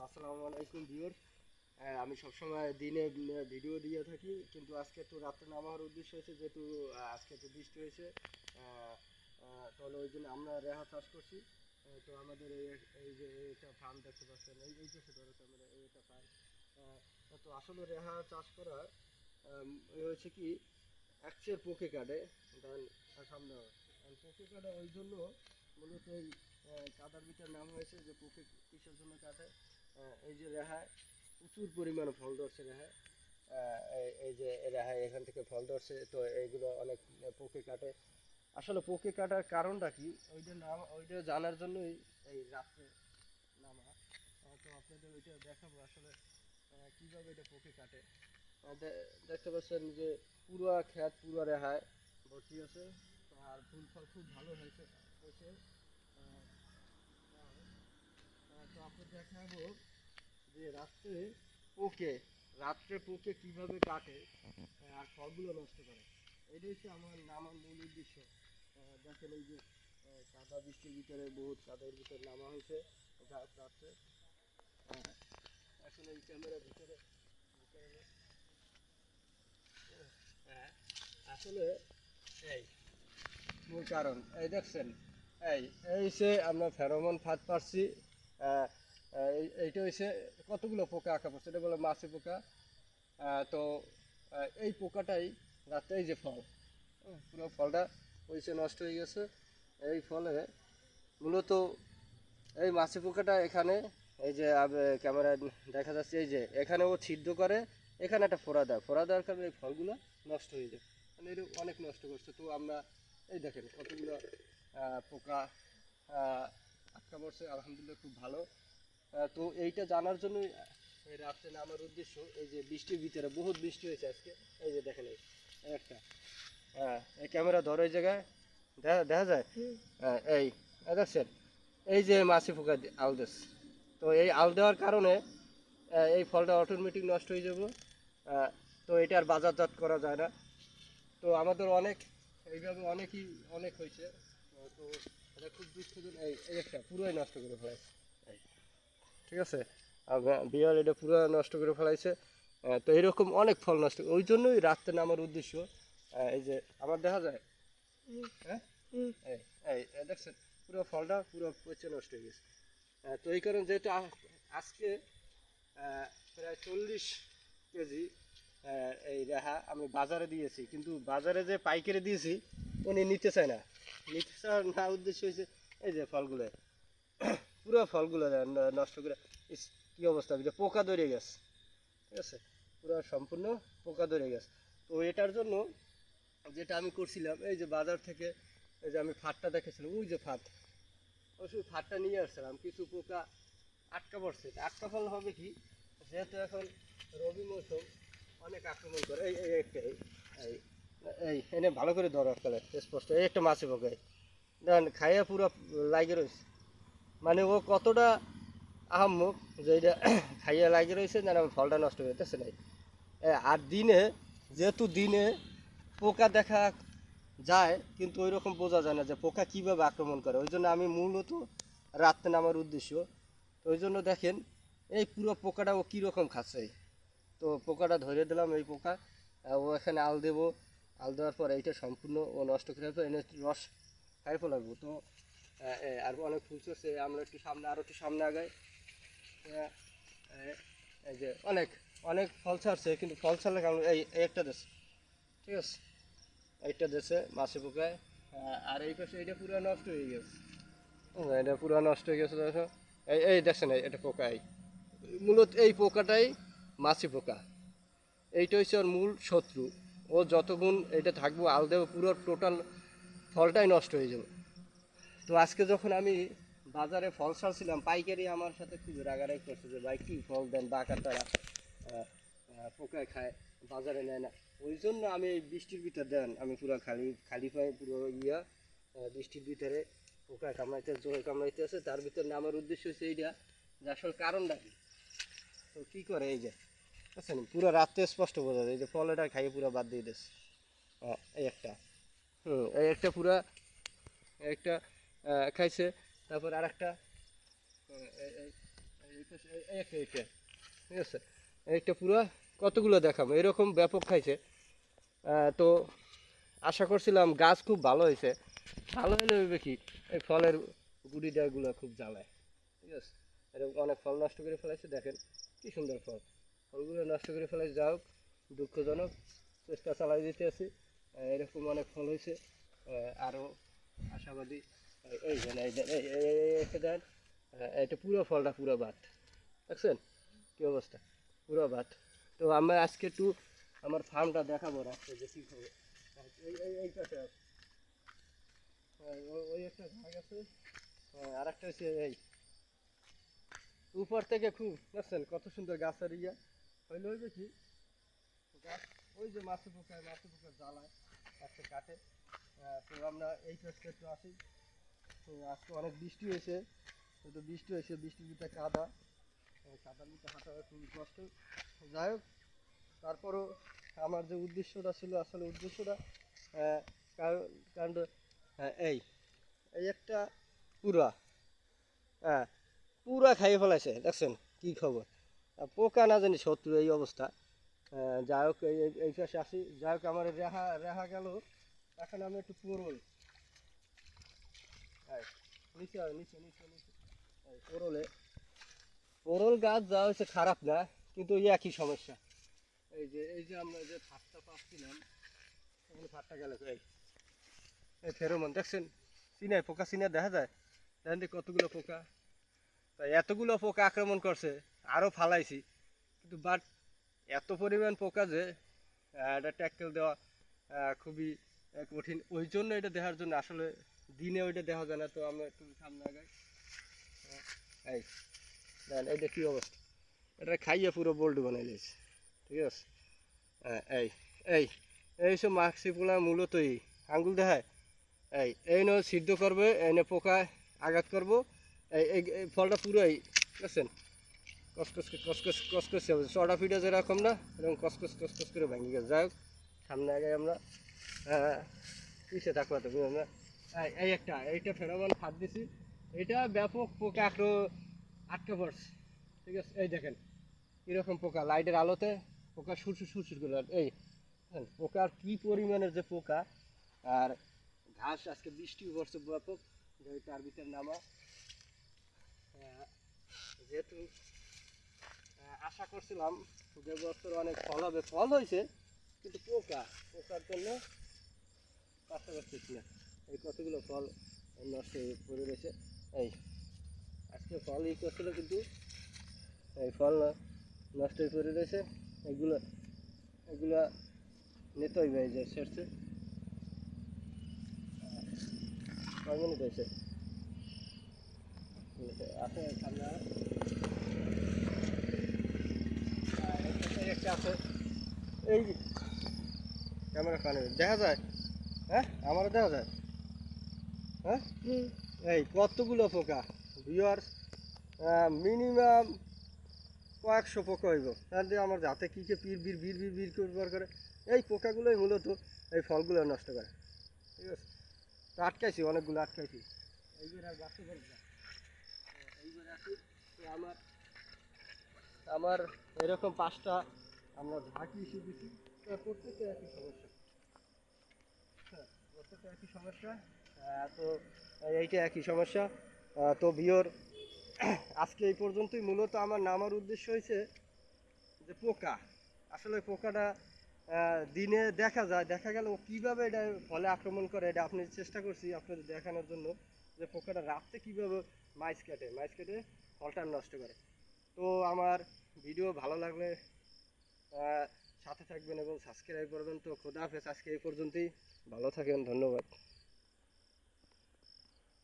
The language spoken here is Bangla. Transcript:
আসসালামু আলাইকুম ভিউয়ার্স। আমি সবসময় দিনে ভিডিও দিয়ে থাকি, কিন্তু আজকে একটু রাত্রে নামার উদ্দেশ্য হয়েছে, যেহেতু আজকে একটু বৃষ্টি হয়েছে, তাহলে ওই জন্য আমরা রেহা চাষ করছি। তো আমাদের এই যে এটা ফার্ম দেখতে পাচ্ছেন, এই যে ধরো ক্যামেরা, এইটা ফার্ম। তো আসলে রেহা চাষ করা হয়েছে কি, একচের পোকে কাটে, ধান সামনে পোকে কাটে, ওই জন্য মূলত এই কাদার ভিতর নাম হয়েছে যে পোকে কিসের জন্য কাটে। এই যে রেহায় প্রচুর পরিমাণে ফল ধরছে রেহায়, এই যে রেহায় এখান থেকে ফল ধরছে, তো এইগুলো অনেক পোকে কাটে। আসলে পোকে কাটার কারণটা কি, ওইটা জানার জন্যই এই রাত্রে নামা। তো আপনাদের ওইটা দেখাবো আসলে কীভাবে এটা পোকে কাটে। দেখতে পাচ্ছেন যে পুরো ক্ষেত পুরো রেহায় ভর্তি আছে, আর ফুল ফল খুব ভালো হয়েছে। তো আপনার দেখাবো যে রাত্রে পোকে কিভাবে কাটে আর ফলগুলো নষ্ট করে। এটাই হচ্ছে আমার নামার মূল উদ্দেশ্য। দেখেন এই যে কাদা বৃষ্টির ভিতরে, বহুত কাদার ভিতরে নামা হয়েছে রাত্রে। এখন এই ক্যামেরার ভিতরে আসলে এই মূল কারণ এই দেখছেন, এই এই সে আমরা ফেরোমন ফাঁদ পারছি। এইটা হচ্ছে কতগুলো পোকা আঁকা পড়ছে, এটা বলে মাছি পোকা। তো এই পোকাটাই রাতে, এই যে ফল, পুরো ফলটা হয়েছে নষ্ট হয়ে গেছে। এই ফলে মূলত এই মাছি পোকাটা এখানে, এই যে ক্যামেরায় দেখা যাচ্ছে, এই যে এখানে ও ছিদ্র করে, এখানে একটা ফোড়া দেওয়ার কারণে এই ফলগুলো নষ্ট হয়ে যায়, মানে এটা অনেক নষ্ট করছে। তো আমরা এই দেখেন কতগুলো পোকা আটকা পড়ছে, আলহামদুলিল্লাহ খুব ভালো। তো এইটা জানার জন্যই এই রাত্রে নামার উদ্দেশ্য। এই যে বৃষ্টির ভিতরে বহুত বৃষ্টি হয়েছে আজকে, এই যে দেখেন এই একটা, এই ক্যামেরা ধরো এই জায়গায় দেখা যায়, এই দেখছেন এই যে মাছি পোকা আল দিচ্ছে। তো এই আল দেওয়ার কারণে এই ফলটা অটোমেটিক নষ্ট হয়ে যাবে। তো এটা আর বাজারজাত করা যায় না। তো আমাদের এইভাবে অনেক হয়েছে। তো এটা খুব দুঃখজনক, এই একটা পুরোই নষ্ট করে ফেলাইছে, ঠিক আছে। বিয়ার এটা পুরো নষ্ট করে ফেলাইছে। তো এরকম অনেক ফল নষ্ট, ওই জন্যই রাত্রে নামার উদ্দেশ্য। এই যে আমার দেখা যায়, হ্যাঁ এই এই দেখছেন পুরো ফলটা পুরো পচে নষ্ট হয়ে গেছে। তো এই কারণে যেহেতু আজকে প্রায় 40 কেজি এই রেহা আমি বাজারে দিয়েছি, কিন্তু বাজারে যে পাইকারি দিয়েছি উনি নিতে চায় না। উদ্দেশ্য হয়েছে এই যে ফলগুলো, পুরো ফলগুলো নষ্ট করে, কী অবস্থা, পোকা ধরে গেছে, ঠিক আছে, পুরো সম্পূর্ণ পোকা ধরে গেছে। তো এটার জন্য যেটা আমি করছিলাম, এই যে বাজার থেকে এই যে আমি ফাঁদটা দেখেছিলাম, ওই যে ওই ফাঁদটা নিয়ে আসছিলাম, কিছু পোকা আটকা পড়ছে। আটকা ফল হবে কি, যেহেতু এখন রবি মৌসুম, অনেক আক্রমণ করে। এই একটা এই এই এনে ভালো করে ধরো কালে স্পষ্ট, এই একটা মাছে পোকা দেন খাইয়া পুরো লাগে রয়েছে, মানে ও কতটা আহাম্মক যে এটা খাইয়া লাগে রয়েছে, যেন ফলটা নষ্ট হয়ে যেতেছে নাই। আর যেহেতু দিনে পোকা দেখা যায়, কিন্তু ওই রকম বোঝা যায় না যে পোকা কীভাবে আক্রমণ করে। ওই জন্য আমি মূলত রাত্রে নামার উদ্দেশ্য। তো ওই জন্য দেখেন এই পুরো পোকাটা ও কীরকম খাচ্ছে। তো পোকাটা ধরে দিলাম, এই পোকা ও এখানে আল দেবো, আল দেওয়ার পর এইটা সম্পূর্ণ ও নষ্ট করে ফেলবো, এনে রস খাই ফেলাবো। তো আর অনেক ফুল চড়ছে, আমরা আরও একটু সামনে আগাই। এই যে অনেক ফল ছাড়ছে, কিন্তু ফল ছাড়লে কারণ এই একটা দেশ, ঠিক আছে, এইটা দেশে মাছে পোকায়। আর এই পাশে এটা পুরো নষ্ট হয়ে গেছে, এটা পুরো নষ্ট হয়ে গেছে। দেখো এই দেখছেন, এটা পোকাই মূলত, এই পোকাটাই মাছি পোকা। এইটা হচ্ছে ওর মূল শত্রু। ও যতক্ষণ এটা থাকবো আল দেবো, পুরো টোটাল ফলটাই নষ্ট হয়ে যাবে। তো আজকে যখন আমি বাজারে ফল ছাড়ছিলাম, পাইকারি আমার সাথে খুব রাগারাগি করছে যে ভাই কী ফল দেন, ডাকাত তারা পোকায় খায়, বাজারে নেয় না। ওই জন্য আমি এই বৃষ্টির ভিতর দেন, আমি পুরো খালি পায়ে পুরো বৃষ্টির ভিতরে পোকায় কামড়াইতে আছে, তার ভিতরে আমার উদ্দেশ্য হচ্ছে এইটা যে আসল কারণটা কি। তো কী করে, এই যে বুঝছেন পুরো রাত্রে স্পষ্ট বোঝা যায়, এই যে ফলটা খাইয়ে পুরো বাদ দিয়ে দিচ্ছে। এই একটা এই একটা পুরা একটা খাইছে। তারপর আর একটা একটা এইটা, ঠিক আছে, একটা পুরো কতগুলো দেখাবো, এরকম ব্যাপক খাইছে। তো আশা করছিলাম গাছ খুব ভালো হয়েছে, ভালো হলে হইবে কি, এই ফলের গুড়িটাগুলো খুব জ্বালায়, ঠিক আছে। এরকম অনেক ফল নষ্ট করে ফেলাইছে, দেখেন কি সুন্দর ফল, ফলগুলো নষ্ট করে ফেলাইছে। যাই হোক, দুঃখজনক, চেষ্টা চালাই দিতে আছি। এরকম অনেক ফল হয়েছে, আরও আশাবাদী। এই যে এই দেন, এটা পুরো ফলটা পুরো বাদ, দেখছেন কি অবস্থা, পুরো বাদ। তো আমরা আজকে একটু আমার ফার্মটা দেখাবো রাখতে, যে কী খবর। এই পাশে ওই একটা ঘাস আছে, আর একটা হচ্ছে এই উপর থেকে খুব, দেখছেন কত সুন্দর গাছের ইয়া হইলে হইবে কি, গাছ ওই যে মাছে পোকার জ্বালায় গাছকে কাটে। তো আমরা এই পাশে একটু আসি। তো আজকে অনেক বৃষ্টি হয়েছে, তো বৃষ্টি হয়েছে, বৃষ্টির ভিতরে কাদা, কাদার ভিতরে হাঁটা খুবই কষ্ট। যাই হোক, তারপরও আমার যে উদ্দেশ্যটা ছিল, আসলে উদ্দেশ্যটা কারণ কারণ এই এই একটা পুরা, হ্যাঁ পুরা খাইয়ে ফেলাইছে, দেখছেন কি খবর। পোকা না জানি শত্রু, এই অবস্থা। যাই হোক, এই পাশে আসি। যাই হোক, আমার রেহা রেহা গেল। এখন আমি একটু পুরোল, নিচে নিচে নিচে নিচে পোরলে, পোরল গাছ যা হয়েছে খারাপ না, কিন্তু একই সমস্যা। এই যে আমরা যে ফাটটা পাচ্ছিলাম, ওখানে ফাটটা গেল, এই ফেরোমন দেখছেন, চিনায় পোকা চিনে দেখা যায়, দেখেন তো কতগুলো পোকা। তাই এতগুলো পোকা আক্রমণ করছে, আরও ফালাইছি, কিন্তু বাট এত পরিমাণ পোকা যে এটা ট্যাকেল দেওয়া খুবই কঠিন। ওই জন্য এটা দেখার জন্য আসলে দিনে ওইটা দেখা যায় না। তো আমরা একটু সামনে আগাই। এই দেখেন এইটা কী অবস্থা, এটা খাইয়ে পুরো বোল্ড বানাই দিয়েছে, ঠিক আছে। এই এই এই সব মাছিগুলা মূলত এই আঙ্গুল দেখায়, এই নো সিদ্ধ করবে, এই নে পোকা আঘাত করবো, এই ফলটা পুরোই বুঝছেন কসকস হবে, চড়া ফিটা যেরকম না, এরকম কসকস করে ভেঙে গেছে। যাই হোক, সামনে আগে আমরা পিছিয়ে থাকবো, তো আমরা এইটা ফেরোমন ফাঁদ দিছি, এটা ব্যাপক পোকা আটকে পড়ছে, ঠিক আছে। এই দেখেন কীরকম পোকা, লাইটের আলোতে পোকা সুরসুর করে, এই পোকার কী পরিমাণের যে পোকা। আর ঘাস আজকে বৃষ্টি পড়ছে ব্যাপক, তার ভিতরে নামা, যেহেতু আশা করছিলাম যে বছর অনেক ফল হবে, ফল হয়েছে, কিন্তু পোকার জন্য পাশে পাচ্ছি না। এই কতগুলো ফল নষ্ট হয়ে পড়ে রয়েছে। এই আজকে ফল করছিল, কিন্তু এই ফল নষ্ট হয়ে পড়ে রয়েছে। এগুলো এগুলো নিতে হইবে, এই যে সেরছে, কয় মিনিট হয়েছে, আছে সামনে একটা আছে, এই ক্যামেরা কানে দেখা যায়, হ্যাঁ আমারও দেখা যায়, হ্যাঁ এই কতগুলো পোকা ভিউয়ার্স, মিনিমাম কয়েকশো পোকা হইব, তার দিয়ে আমার যাতে কী কে বীর করবার করে, এই পোকাগুলোই মূলত এই ফলগুলো নষ্ট করে, ঠিক আছে। তো আটকাইছি, অনেকগুলো আটকাইছি, এইবার আর গাছে করবো না, এইবার আসি। তো আমার এরকম 5টা আমরা ঝাঁকি শিখেছি, প্রত্যেকটা একই সমস্যা, হ্যাঁ প্রত্যেকটা একই সমস্যা। তো এইটা একই সমস্যা। তো ভিওর আজকে এই পর্যন্তই। মূলত আমার নামার উদ্দেশ্য হয়েছে যে পোকা, আসলে পোকাটা দিনে দেখা যায়, দেখা গেল কীভাবে এটা ফলে আক্রমণ করে, এটা আপনি চেষ্টা করছি আপনাদের দেখানোর জন্য, যে পোকাটা রাত্রে কীভাবে মাইস কেটে ফলটা নষ্ট করে। তো আমার ভিডিও ভালো লাগলে সাথে থাকবেন এবং সাবস্ক্রাইব করবেন। তো খোদা হাফেজ, আজকে এই পর্যন্তই, ভালো থাকেন, ধন্যবাদ।